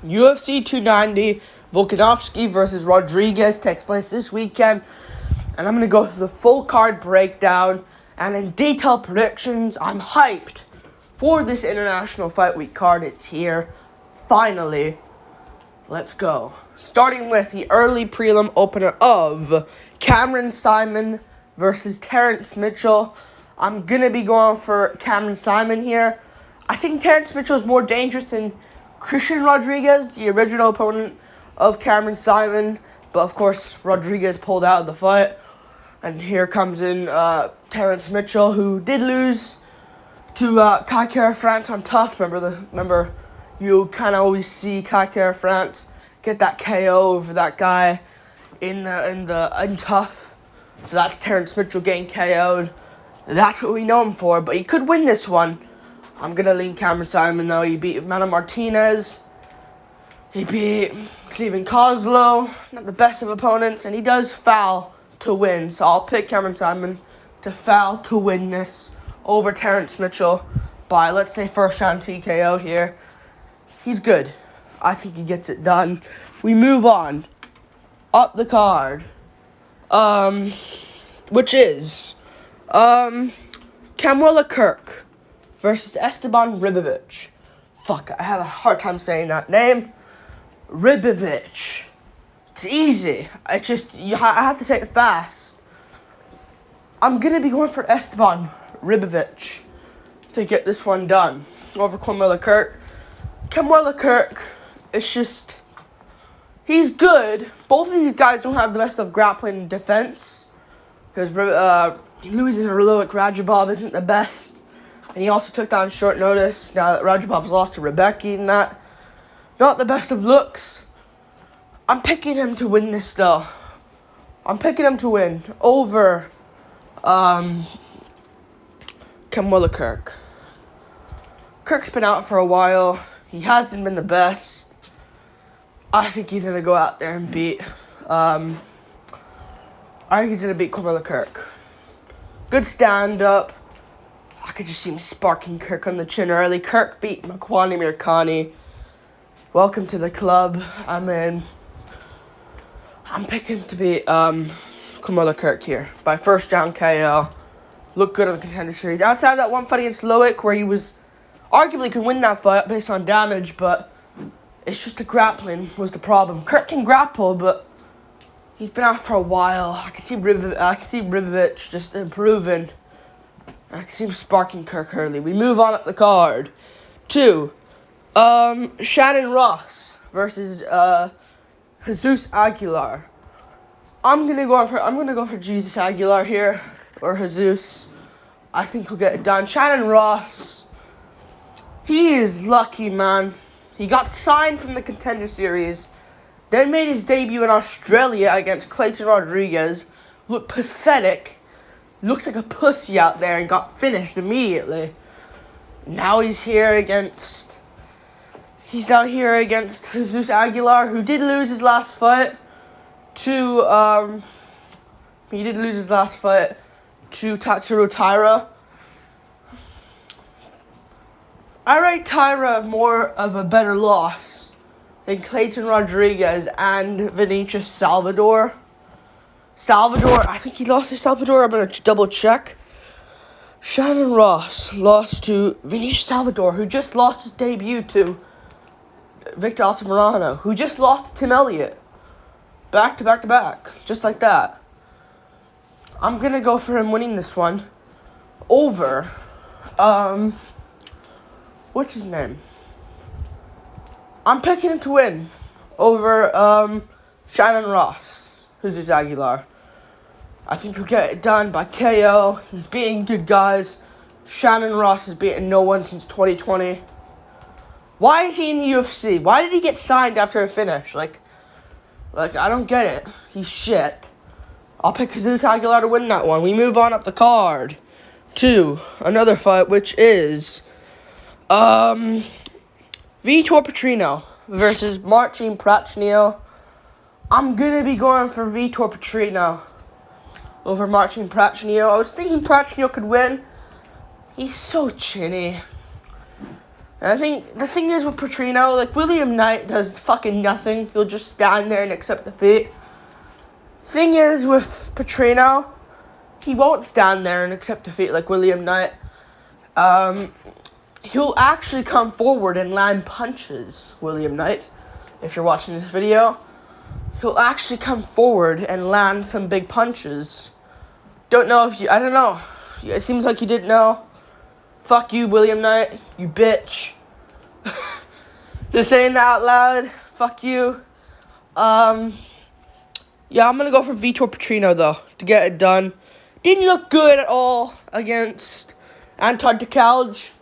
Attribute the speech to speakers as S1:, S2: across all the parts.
S1: UFC 290, Volkanovski versus Rodriguez takes place this weekend. And I'm going to go through the full card breakdown and in detailed predictions. I'm hyped for this International Fight Week card. It's here. Finally. Let's go. Starting with the early prelim opener of Cameron Simon versus Terence Mitchell. I'm going to be going for Cameron Simon here. I think Terence Mitchell is more dangerous than Christian Rodriguez, the original opponent of Cameron Simon. But, of course, Rodriguez pulled out of the fight. And here comes in Terence Mitchell, who did lose to Kai France on Tough. Remember, you kind of always see Kai France get that KO over that guy in Tough. So that's Terence Mitchell getting KO'd. That's what we know him for, but he could win this one. I'm going to lean Cameron Simon, though. He beat Mana Martinez. He beat Steven Kozlow. Not the best of opponents, and he does foul to win. So I'll pick Cameron Simon to foul to win this over Terence Mitchell by, let's say, first round TKO here. He's good. I think he gets it done. We move on. Up the card. Which is Camilla Kirk versus Esteban Rybovich. Fuck, I have a hard time saying that name. Rybovich. It's easy. I have to say it fast. I'm going to be going for Esteban Rybovich to get this one done over Camilla Kirk. Camilla Kirk is just... he's good. Both of these guys don't have the best of grappling and defense. Because losing to Rybovich isn't the best. And he also took down short notice now that Rybovich lost to Rebecca and that. Not the best of looks. I'm picking him to win this, though. I'm picking him to win over Camilla Kirk. Kirk's been out for a while. He hasn't been the best. I think he's going to go out there and beat... I think he's going to beat Camilla Kirk. Good stand-up. I could just see him sparking Kirk on the chin early. Kirk beat Makwani Mirkani. Welcome to the club. I'm picking to beat Camilla Kirk here by first round KO. Look good on the Contender Series. Outside of that one fight against Loic, where he was arguably could win that fight based on damage, but it's just the grappling was the problem. Kirk can grapple, but he's been out for a while. I can see Rybovich just improving. I can see him sparking Kirk early. We move on up the card to Shannon Ross versus Jesus Aguilar. I'm gonna go for Jesus Aguilar here, or Jesus. I think he'll get it done. Shannon Ross, he is lucky, man. He got signed from the Contender Series, then made his debut in Australia against Clayton Rodriguez. Looked pathetic, looked like a pussy out there, and got finished immediately. Now he's out here against Jesus Aguilar, who did lose his last fight to Tatsuro Taira. I rate Taira more of a better loss than Clayton Rodriguez and Vinicius Salvador. I think he lost to Salvador. I'm going to double check. Shannon Ross lost to Vinicius Salvador, who just lost his debut to Victor Altamirano, who just lost to Tim Elliott. Back to back. Just like that. I'm going to go for him winning this one over, what's his name? I'm picking him to win over, Shannon Ross, Jesus Aguilar. I think he'll get it done by KO. He's beating good guys. Shannon Ross has beaten no one since 2020. Why is he in the UFC? Why did he get signed after a finish? Like, I don't get it. He's shit. I'll pick Jesus Aguilar to win that one. We move on up the card to another fight, which is Vitor Petrino versus Marcin Petrino. I'm going to be going for Vitor Petrino over Marcin Petrino. I was thinking Petrino could win. He's so chinny. And I think the thing is with Petrino, like, William Knight does fucking nothing. He'll just stand there and accept defeat. Thing is with Petrino, he won't stand there and accept defeat like William Knight. He'll actually come forward and land punches, William Knight. If you're watching this video, he'll actually come forward and land some big punches. I don't know. It seems like you didn't know. Fuck you, William Knight. You bitch. Just saying that out loud. Fuck you. Yeah, I'm gonna go for Vitor Petrino, though, to get it done. Didn't look good at all against Anton Tecalj,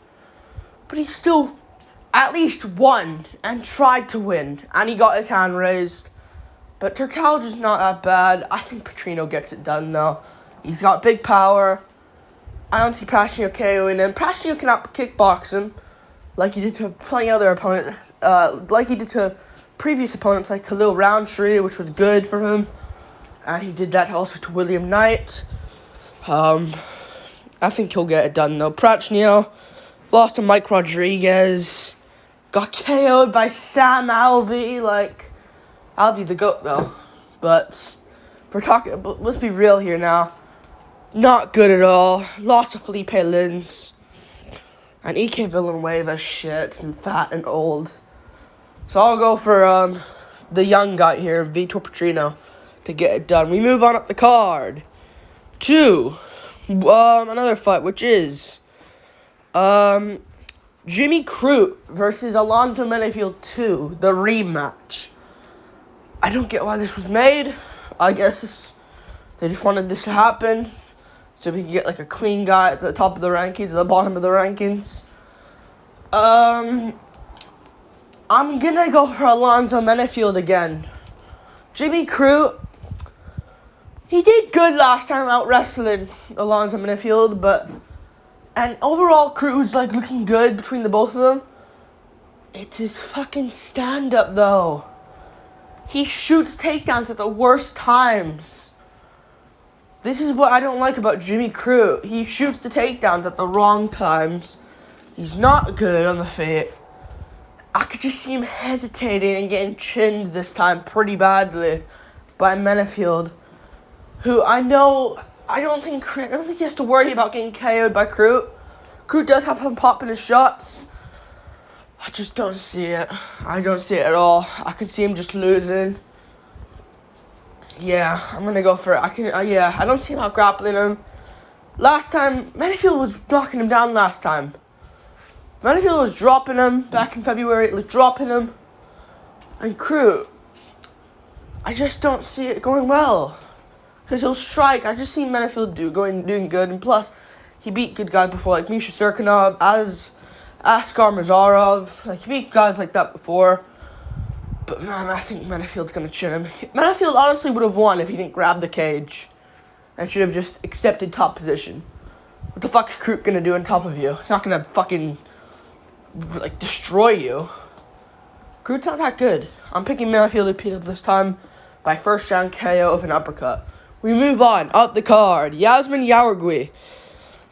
S1: but he still at least won and tried to win, and he got his hand raised. But Tecalj is not that bad. I think Petrino gets it done, though. He's got big power. I don't see Petrino KOing him. Petrino cannot kickbox him like he did to plenty other opponents, like he did to previous opponents like Khalil Roundtree, which was good for him. And he did that also to William Knight. I think he'll get it done, though. Petrino lost to Mike Rodriguez. Got KO'd by Sam Alvey. Like, Alvey the GOAT, though. But let's be real here now. Not good at all. Lost to Felipe Lins. And EK Villanueva shit and fat and old. So I'll go for the young guy here, Vitor Petrino, to get it done. We move on up the card to another fight, which is Jimmy Crute versus Alonzo Millerfield 2, the rematch. I don't get why this was made. I guess they just wanted this to happen so we can get like a clean guy at the top of the rankings, at the bottom of the rankings. I'm gonna go for Alonzo Millerfield again. Jimmy Crute, he did good last time out wrestling Alonzo Millerfield, and overall Crute's like looking good between the both of them. It's his fucking stand-up, though. He shoots takedowns at the worst times. This is what I don't like about Jimmy Crute. He shoots the takedowns at the wrong times. He's not good on the feet. I could just see him hesitating and getting chinned this time pretty badly by Millerfield, who I don't think he has to worry about getting KO'd by Crute. Crute does have him popping his shots. I just don't see it. I don't see it at all. I can see him just losing. Yeah, I'm gonna go for it. I don't see him out grappling him. Last time, Millerfield was knocking him down last time. Millerfield was dropping him back in February, dropping him. And Crute, I just don't see it going well. Because he'll strike. I just see Millerfield doing good. And plus, he beat good guys before, like Misha Serkinov, Askar Mazarov. Like, he beat guys like that before. But, man, I think Millerfield's going to chin him. Millerfield honestly would have won if he didn't grab the cage. And should have just accepted top position. What the fuck is Crute going to do on top of you? He's not going to fucking, like, destroy you. Crute's not that good. I'm picking Millerfield to beat up this time by first round KO of an uppercut. We move on, up the card. Yasmin Yaourgui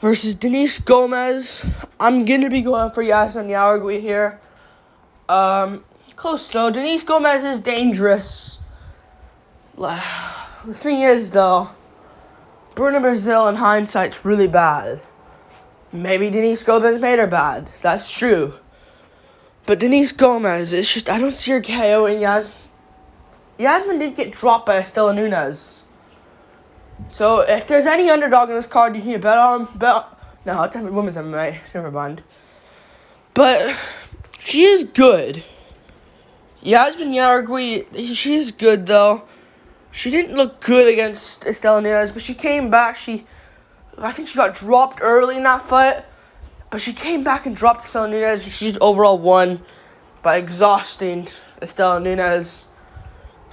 S1: versus Denise Gomez. I'm going to be going for Yasmin Yaourgui here. Close though. Denise Gomez is dangerous. The thing is, though, Bruna Brazil in hindsight's really bad. Maybe Denise Gomez made her bad. That's true. But Denise Gomez, it's just, I don't see her KOing Yasmin. Yasmin did get dropped by Estela Nunes. So, if there's any underdog in this card you need to bet on, no, it's women's MMA. Never mind. But she is good. Yasmin Yaourgui, she is good, though. She didn't look good against Estela Nunes, but she came back. I think she got dropped early in that fight. But she came back and dropped Estela Nunes, and she overall won by exhausting Estela Nunes.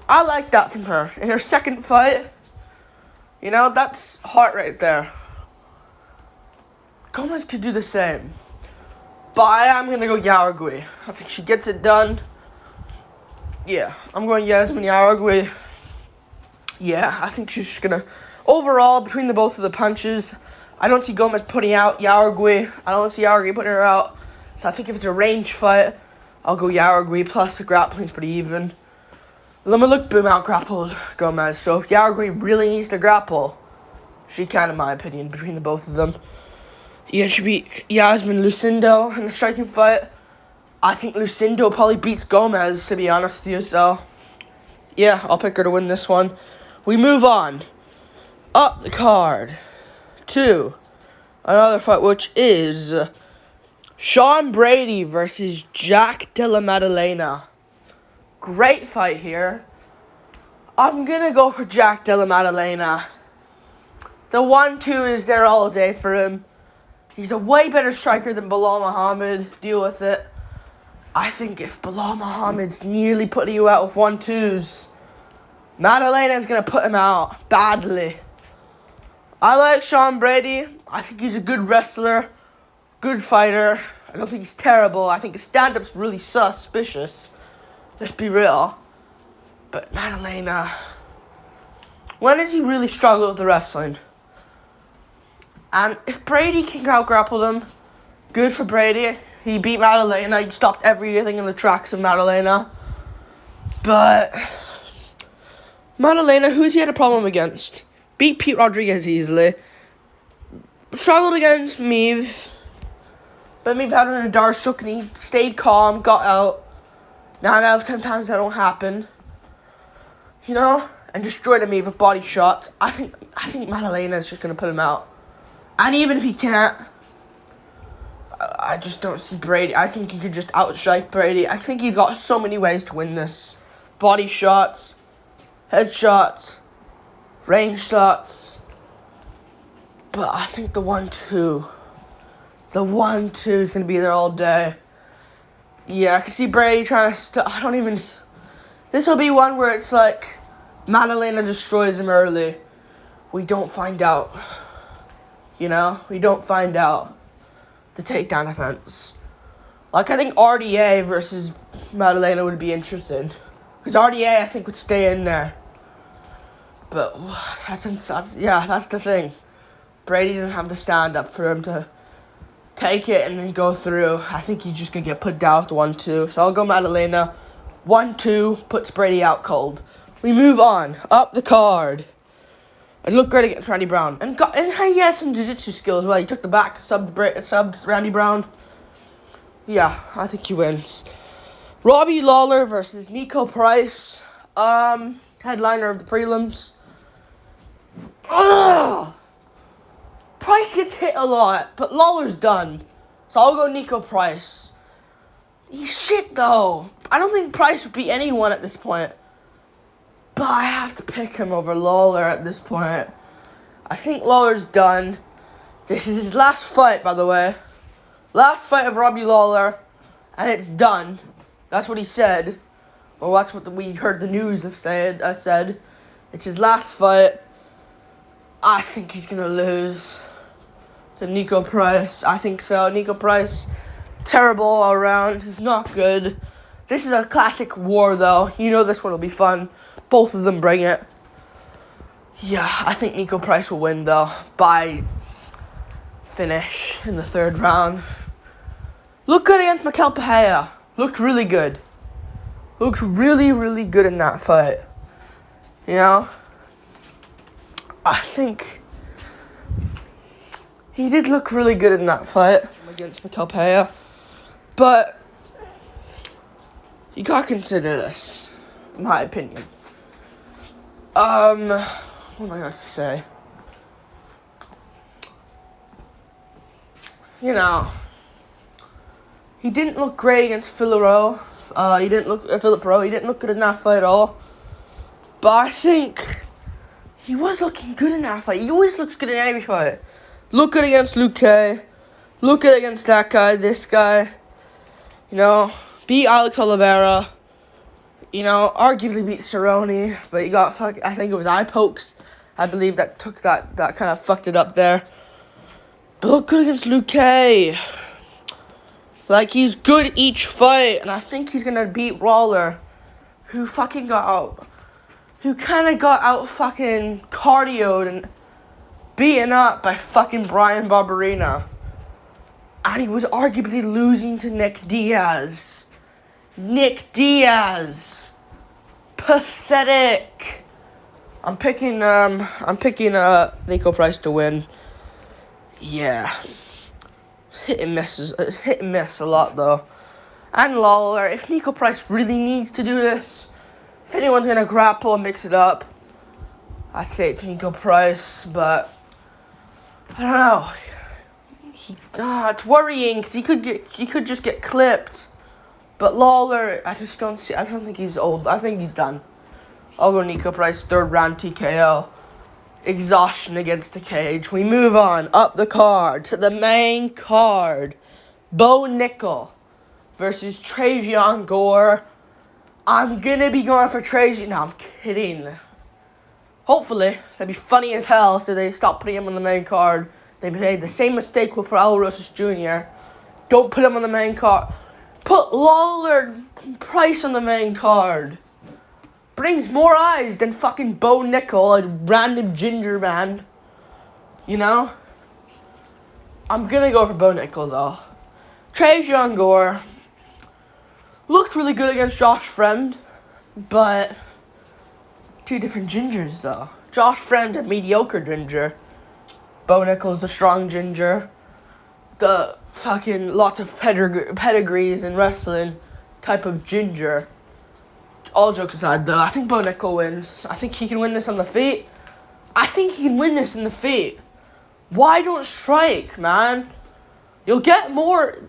S1: I like that from her. In her second fight, that's heart right there. Gomez could do the same. But I am going to go Yaourgui. I think she gets it done. Yeah, I'm going Yasmin Yaourgui. Yeah, I think she's just going to... Overall, between both of the punches, I don't see Gomez putting out Yaourgui. I don't see Yaourgui putting her out. So I think if it's a range fight, I'll go Yaragui, plus the grappling's pretty even. Lumaluk boom out grappled Gomez. So if Yaragui really needs to grapple, she can, in my opinion, between the both of them. Yeah, it should be Yasmin Lucindo in the striking fight. I think Lucindo probably beats Gomez, to be honest with you, so yeah, I'll pick her to win this one. We move on up the card to another fight, which is Sean Brady versus Jack Della Maddalena. Great fight here. I'm going to go for Jack Della Maddalena. The 1-2 is there all day for him. He's a way better striker than Bilal Muhammad. Deal with it. I think if Bilal Muhammad's nearly putting you out with 1-2s, Maddalena's going to put him out badly. I like Sean Brady. I think he's a good wrestler, good fighter. I don't think he's terrible. I think his stand-up's really suspicious. Let's be real. But Maddalena, when did he really struggle with the wrestling? And if Brady can out-grapple him, good for Brady. He beat Maddalena. He stopped everything in the tracks of Maddalena. But Maddalena, who's he had a problem against? Beat Pete Rodriguez easily. Struggled against Meave. But Meave had a Dariush choke and he stayed calm, got out. 9 out of 10 times that don't happen. You know? And destroyed Meave with body shots. I think Maddalena is just going to put him out. And even if he can't, I just don't see Brady. I think he could just outstrike Brady. I think he's got so many ways to win this. Body shots, headshots, range shots. But I think the 1-2 is going to be there all day. Yeah, I can see Brady trying to this will be one where it's like Maddalena destroys him early. We don't find out. You know? We don't find out the takedown defense. Like, I think RDA versus Maddalena would be interesting. Because RDA, I think, would stay in there. But that's the thing. Brady doesn't have the stand-up for him to take it and then go through. I think he's just going to get put down with the 1-2. So I'll go Maddalena. 1-2 puts Brady out cold. We move on. Up the card. It looked great against Randy Brown. And he had some jiu-jitsu skill as well. He took the back, subbed Randy Brown. Yeah, I think he wins. Robbie Lawler versus Nico Price. Headliner of the prelims. Ugh! Price gets hit a lot, but Lawler's done. So I'll go Nico Price. He's shit, though. I don't think Price would beat anyone at this point. But I have to pick him over Lawler at this point. I think Lawler's done. This is his last fight, by the way. Last fight of Robbie Lawler. And it's done. That's what he said. Well, that's what we heard the news have said. It's his last fight. I think he's going to lose to Nico Price. I think so. Nico Price, terrible all around. He's not good. This is a classic war, though. You know this one will be fun. Both of them bring it. Yeah, I think Nico Price will win, though, by finish in the 3rd round. Looked good against Mikel Pereira. Looked really good. Looked really, really good in that fight. You know? I think he did look really good in that fight against Mikel Pereira. But you gotta consider this, in my opinion. What am I gonna say? You know, he didn't look great against Philip Rowe. He didn't look good in that fight at all. But I think he was looking good in that fight. He always looks good in every fight. Look good against Luke K. Look good against that guy, this guy. You know, beat Alex Oliveira. You know, arguably beat Cerrone, but he got I think it was eye pokes. I believe that kind of fucked it up there. But look good against Luke K. Like, he's good each fight, and I think he's gonna beat Lawler, who fucking got out. Who kind of got out fucking cardioed and beaten up by fucking Brian Barberina. And he was arguably losing to Nick Diaz. Nick Diaz. Pathetic. I'm picking Nico Price to win. Yeah. Hit and miss a lot though. And Lawler, if Nico Price really needs to do this, if anyone's gonna grapple and mix it up, I'd say it's Nico Price, but I don't know. It's worrying because he could just get clipped. But Lawler, I don't think he's old. I think he's done. I'll go Nico Price, 3rd round TKO. Exhaustion against the cage. We move on up the card to the main card. Bo Nickel versus Travian Gore. I'm gonna be going for Travian. No, I'm kidding. Hopefully, that'd be funny as hell, so they stop putting him on the main card. They made the same mistake with Alonzo Jr. Don't put him on the main card. Put Lawler Price on the main card. Brings more eyes than fucking Bo Nickel, a random ginger man. You know? I'm gonna go for Bo Nickel, though. Travian Gore looked really good against Josh Fremd, but 2 different gingers, though. Josh Fremd, a mediocre ginger. Bo Nickel's the strong ginger. The fucking lots of pedigrees in wrestling type of ginger. All jokes aside, though, I think Bo Nickel wins. I think he can win this on the feet. Why don't strike, man? You'll get more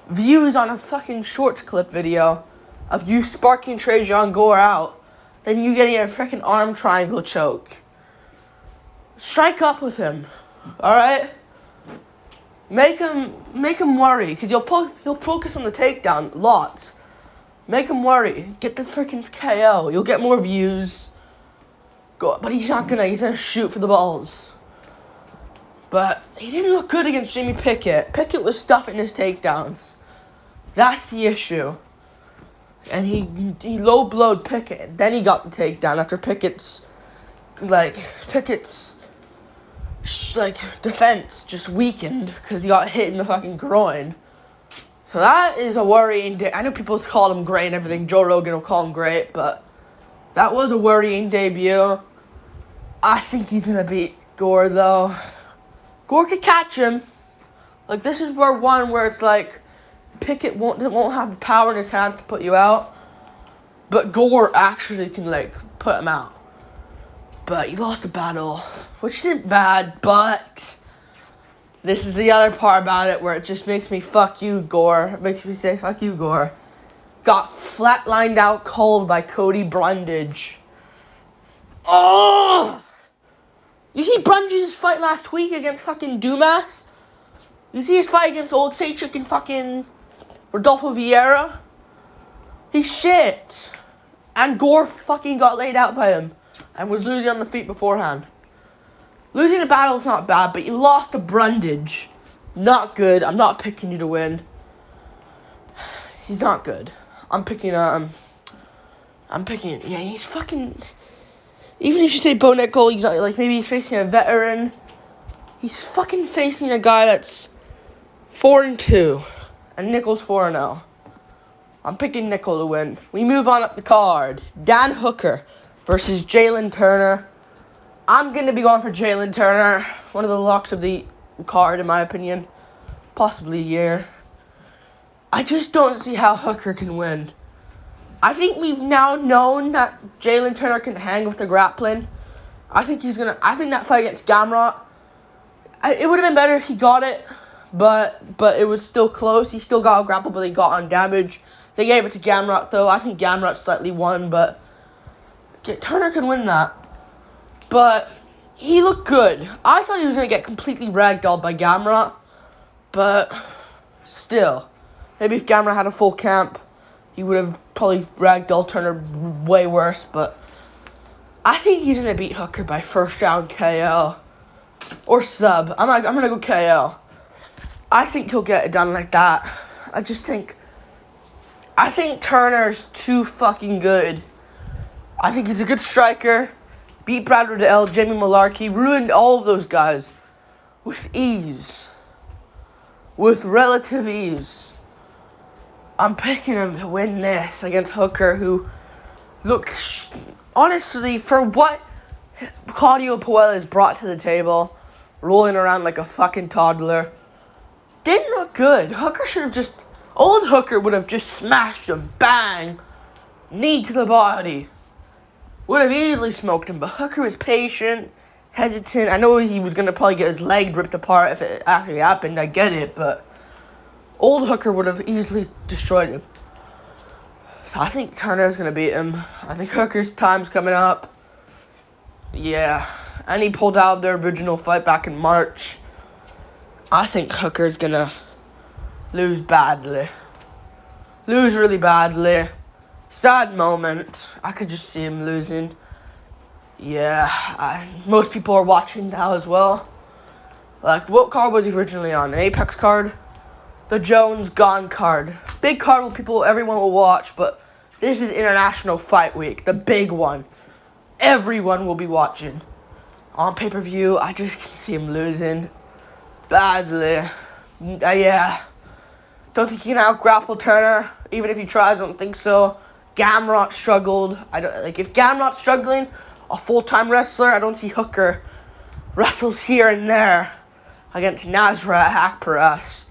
S1: views on a fucking short clip video of you sparking Travian Gore out than you getting a freaking arm triangle choke. Strike up with him, all right? Make him worry, because he'll focus on the takedown lots. Make him worry. Get the freaking KO. You'll get more views. But he's gonna shoot for the balls. But he didn't look good against Jamie Pickett. Pickett was stuffing his takedowns. That's the issue. And he low-blowed Pickett. Then he got the takedown after Pickett's defense just weakened because he got hit in the fucking groin. So that is a worrying I know people call him great and everything. Joe Rogan will call him great, but that was a worrying debut. I think he's gonna beat Gore though. Gore could catch him. Like, this is where it's like Pickett won't have the power in his hands to put you out, but Gore actually can put him out. But he lost the battle, which isn't bad, but this is the other part about it where it just makes me fuck you, Gore. It makes me say fuck you, Gore. Got flatlined out cold by Cody Brundage. Oh! You see Brundage's fight last week against fucking Dumas? You see his fight against Old Sachik and fucking Rodolfo Vieira? He's shit. And Gore fucking got laid out by him and was losing on the feet beforehand. Losing a battle is not bad, but you lost to Brundage. Not good. I'm not picking you to win. He's not good. I'm picking, he's fucking... Even if you say Bo Nickel, he's maybe he's facing a veteran. He's fucking facing a guy that's 4-2. And Nickel's 4-0. I'm picking Nickel to win. We move on up the card. Dan Hooker versus Jalen Turner. I'm going to be going for Jalen Turner. One of the locks of the card, in my opinion. Possibly a year. I just don't see how Hooker can win. I think we've now known that Jalen Turner can hang with the grappling. I think that fight against Gamrot, it would have been better if he got it, but it was still close. He still got a grapple, but he got on damage. They gave it to Gamrot, though. I think Gamrot slightly won, but Turner can win that. But he looked good. I thought he was going to get completely ragdolled by Gamrot, but still. Maybe if Gamrot had a full camp, he would have probably ragdolled Turner way worse, but I think he's going to beat Hooker by first round KO. Or sub. I'm going to go KO. I think he'll get it done like that. I think Turner's too fucking good. I think he's a good striker. Beat Brad Riddell, Jamie Mullarkey, ruined all of those guys with ease. with relative ease. I'm picking him to win this against Hooker, who looks, honestly, for what Claudio Puelles brought to the table, rolling around like a fucking toddler, didn't look good. Hooker should have just, old Hooker would have just smashed him, bang, knee to the body. Would have easily smoked him, but Hooker was patient, hesitant. I know he was going to probably get his leg ripped apart if it actually happened, I get it, but old Hooker would have easily destroyed him. So I think Turner's going to beat him. I think Hooker's time's coming up. Yeah. And he pulled out of their original fight back in March. I think Hooker's going to lose badly. Lose really badly. Sad moment. I could just see him losing. Yeah. Most people are watching now as well. Like, what card was he originally on? An Apex card? The Jones Gone card. Big card everyone will watch, but this is International Fight Week, the big one. Everyone will be watching. On pay-per-view, I just can see him losing badly. Yeah. Don't think he can out-grapple Turner. Even if he tries, I don't think so. Gamrot struggled. If Gamrot's struggling, a full-time wrestler, I don't see Hooker wrestles here and there against Nasrat Akparast.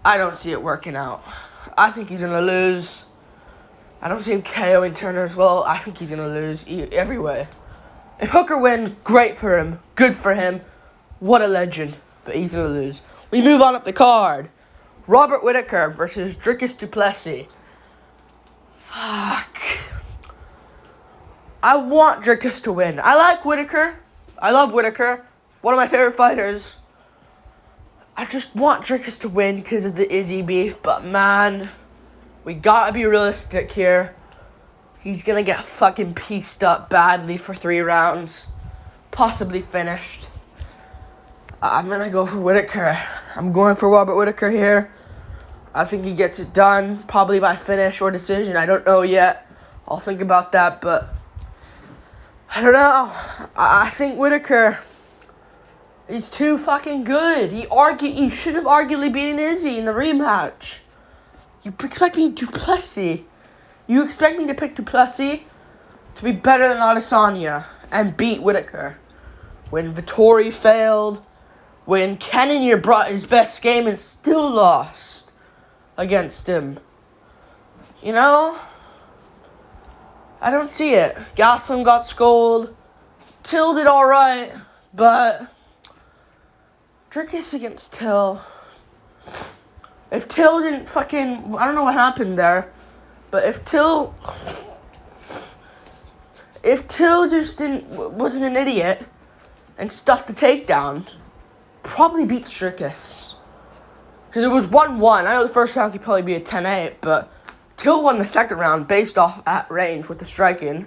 S1: I don't see it working out. I think he's going to lose. I don't see him KOing Turner as well. I think he's going to lose every way. If Hooker wins, great for him. Good for him. What a legend. But he's going to lose. We move on up the card. Robert Whitaker versus Dricus du Plessis. Fuck. I want Dricus to win. I like Whitaker. I love Whitaker. One of my favorite fighters. I just want Dricus to win because of the Izzy beef. But man, we gotta be realistic here. He's gonna get fucking pieced up badly for 3 rounds. Possibly finished. I'm gonna go for Whitaker. I'm going for Robert Whitaker here. I think he gets it done. Probably by finish or decision. I don't know yet. I'll think about that, but I don't know. I think Whitaker, he's too fucking good. He should have arguably beaten Izzy in the rematch. You expect me to Plessis? You expect me to pick du Plessis to be better than Adesanya and beat Whitaker when Vittori failed, when Cannonier brought his best game and still lost against him? You know? I don't see it. Gaslam got scolded. Till did alright, but Dricus against Till. If Till didn't fucking, I don't know what happened there, but if Till just wasn't an idiot and stuffed the takedown, probably beats Dricus. Because it was 1-1. I know the first round could probably be a 10-8, but Till won the second round based off at range with the striking.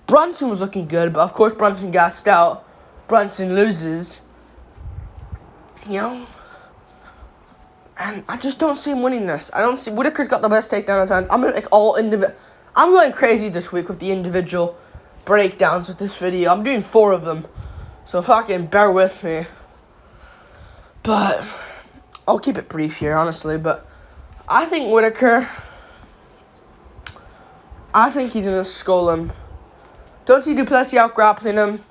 S1: Brunson was looking good, but of course Brunson gassed out. Brunson loses. You know? And I just don't see him winning this. I don't see... Whitaker's got the best takedown offense. I'm going to I'm going crazy this week with the individual breakdowns with this video. I'm doing 4 of them. So fucking bear with me. But I'll keep it brief here, honestly. But I think Whitaker... I think he's going to skull him. Don't see du Plessis out-grappling him.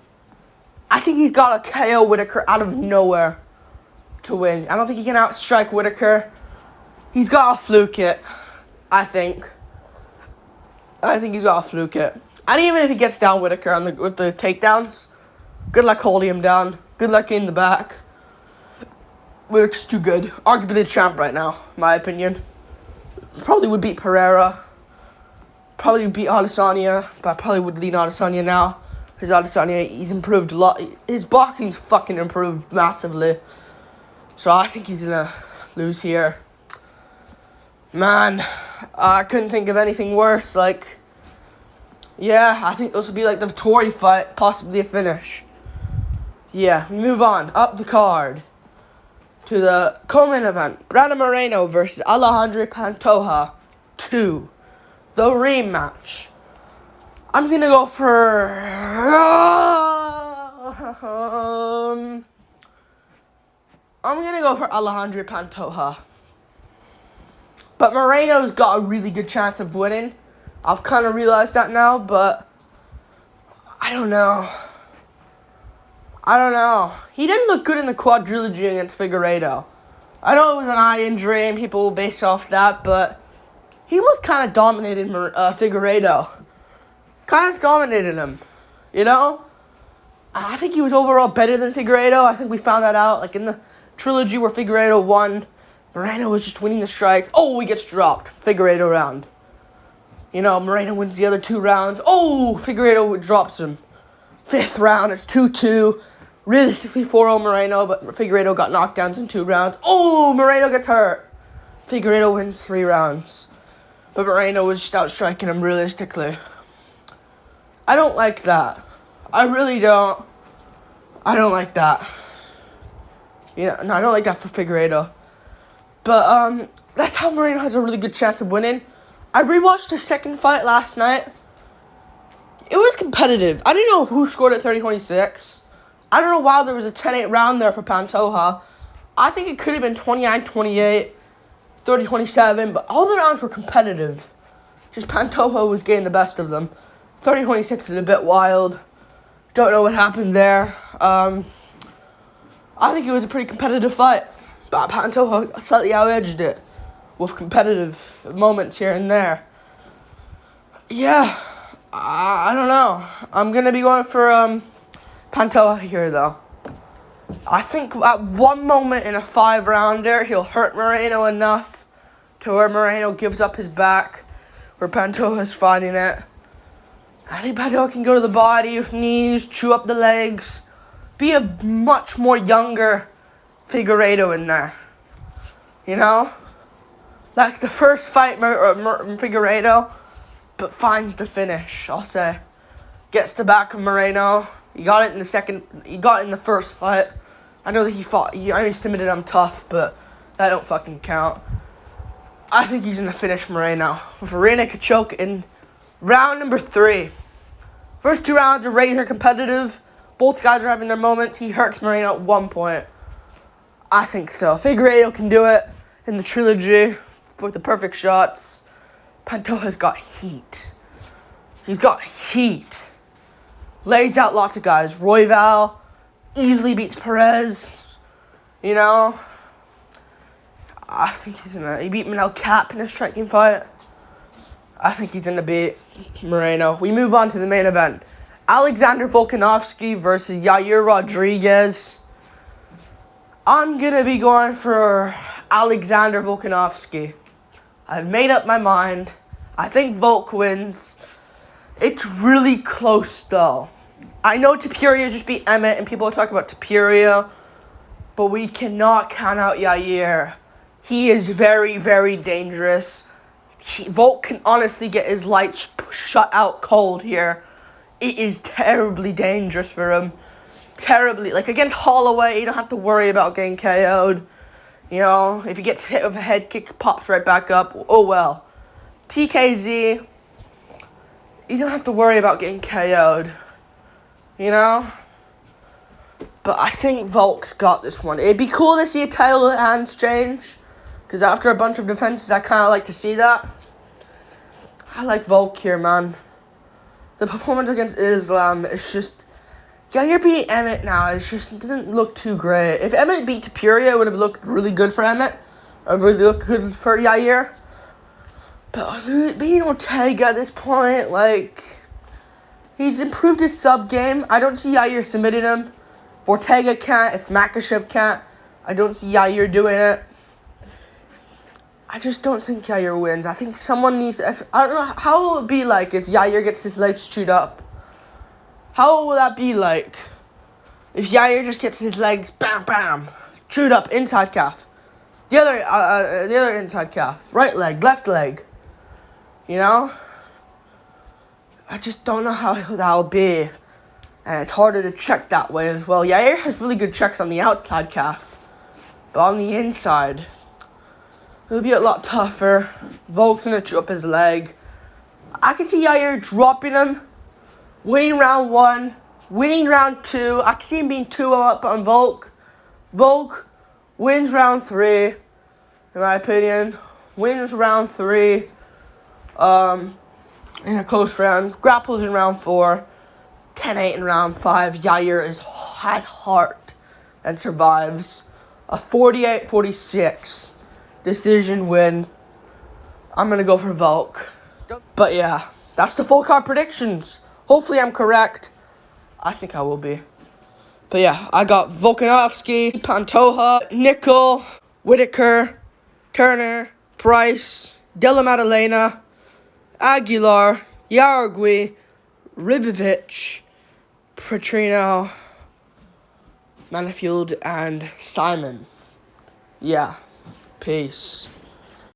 S1: I think he's got to KO Whitaker out of nowhere to win. I don't think he can outstrike Whitaker. He's got to fluke it, I think. I think he's got to fluke it. And even if he gets down Whitaker with the takedowns, good luck holding him down. Good luck in the back. Whitaker's too good. Arguably the champ right now, in my opinion. Probably would beat Pereira. Probably would beat Adesanya, but I probably would lean Adesanya now. Because Adesanya, he's improved a lot. His boxing's fucking improved massively. So I think he's going to lose here. Man, I couldn't think of anything worse. Yeah, I think this will be like the Vittori fight, possibly a finish. Yeah, we move on. Up the card to the Coenen event. Brandon Moreno versus Alejandro Pantoja 2. The rematch. I'm going to go for... I'm going to go for Alejandro Pantoja. But Moreno's got a really good chance of winning. I've kind of realized that now, but I don't know. He didn't look good in the quadrilogy against Figueiredo. I know it was an eye injury and people will base off that, but he was kind of dominating Figueiredo. Kind of dominated him, you know? I think he was overall better than Figueiredo. I think we found that out, like in the trilogy where Figueiredo won. Moreno was just winning the strikes. Oh, he gets dropped. Figueiredo round. You know, Moreno wins the other 2 rounds. Oh, Figueiredo drops him. 5th round, it's 2-2. Realistically 4-0 Moreno, but Figueiredo got knockdowns in 2 rounds. Oh, Moreno gets hurt. Figueiredo wins 3 rounds. But Moreno was just outstriking him realistically. I don't like that. I really don't. I don't like that. Yeah, no, I don't like that for Figueiredo. But, that's how Moreno has a really good chance of winning. I rewatched the second fight last night. It was competitive. I didn't know who scored at 30-26. I don't know why there was a 10-8 round there for Pantoja. I think it could have been 29-28, 30-27, but all the rounds were competitive. Just Pantoja was getting the best of them. 30-26 is a bit wild. Don't know what happened there. I think it was a pretty competitive fight. But Pantoja slightly out-edged it with competitive moments here and there. Yeah, I don't know. I'm going to be going for Pantoja here, though. I think at one moment in a 5-rounder, he'll hurt Moreno enough to where Moreno gives up his back, where Pantoja's fighting it. I think Pantoja can go to the body with knees, chew up the legs, be a much more younger Figueiredo in there. You know? Like the first fight, Figueiredo, but finds the finish, I'll say. Gets the back of Moreno. He got it in the first fight. I know that he submitted him tough, but that don't fucking count. I think he's gonna finish Moreno with a rear naked choke in round number 3. First 2 rounds are razor competitive. Both guys are having their moments. He hurts Moreno at one point. I think so. Figueiredo can do it in the trilogy with the perfect shots. Pantoja's got heat. He's got heat. Lays out lots of guys. Royval easily beats Perez. You know? I think he beat Beneil Cap in a striking fight. I think he's gonna beat Moreno. We move on to the main event. Alexander Volkanovski versus Yair Rodriguez. I'm gonna be going for Alexander Volkanovski. I've made up my mind. I think Volk wins. It's really close, though. I know Topuria just beat Emmett, and people are talking about Topuria, but we cannot count out Yair. He is very, very dangerous. Volk can honestly get his lights shut out cold here. It is terribly dangerous for him. Terribly. Like, against Holloway, you don't have to worry about getting KO'd. You know, if he gets hit with a head kick, pops right back up. Oh, well. TKZ, you don't have to worry about getting KO'd. You know? But I think Volk's got this one. It'd be cool to see a title hands change. Because after a bunch of defenses, I kind of like to see that. I like Volk here, man. The performance against Islam is just... Yeah, you're beating Emmett now. It doesn't look too great. If Emmett beat Topuria, it would have looked really good for Emmett. It would really look good for Yair. But beating Ortega at this point, like... He's improved his sub game. I don't see Yair submitting him. If Ortega can't, if Makhachev can't, I don't see Yair doing it. I just don't think Yair wins. I think someone needs... I don't know. How will it be like if Yair gets his legs chewed up? How will that be like? If Yair just gets his legs, bam, bam, chewed up, inside calf. The other inside calf. Right leg, left leg. You know? I just don't know how that'll be. And it's harder to check that way as well. Yair has really good checks on the outside calf. But on the inside... It'll be a lot tougher. Volk's gonna chew up his leg. I can see Yair dropping him. Winning round 1. Winning round 2. I can see him being 2-0 up on Volk. Volk wins round 3, in my opinion. Wins round 3 in a close round. Grapples in round 4. 10-8 in round 5. Yair has heart and survives. A 48-46 decision win. I'm going to go for Volk. But yeah, that's the full card predictions. Hopefully I'm correct. I think I will be. But yeah, I got Volkanovski, Pantoja, Nico, Whitaker, Turner, Price, Della Maddalena, Aguilar, Yargui, Rybovich, Petrino, Millerfield, and Simon. Yeah, peace.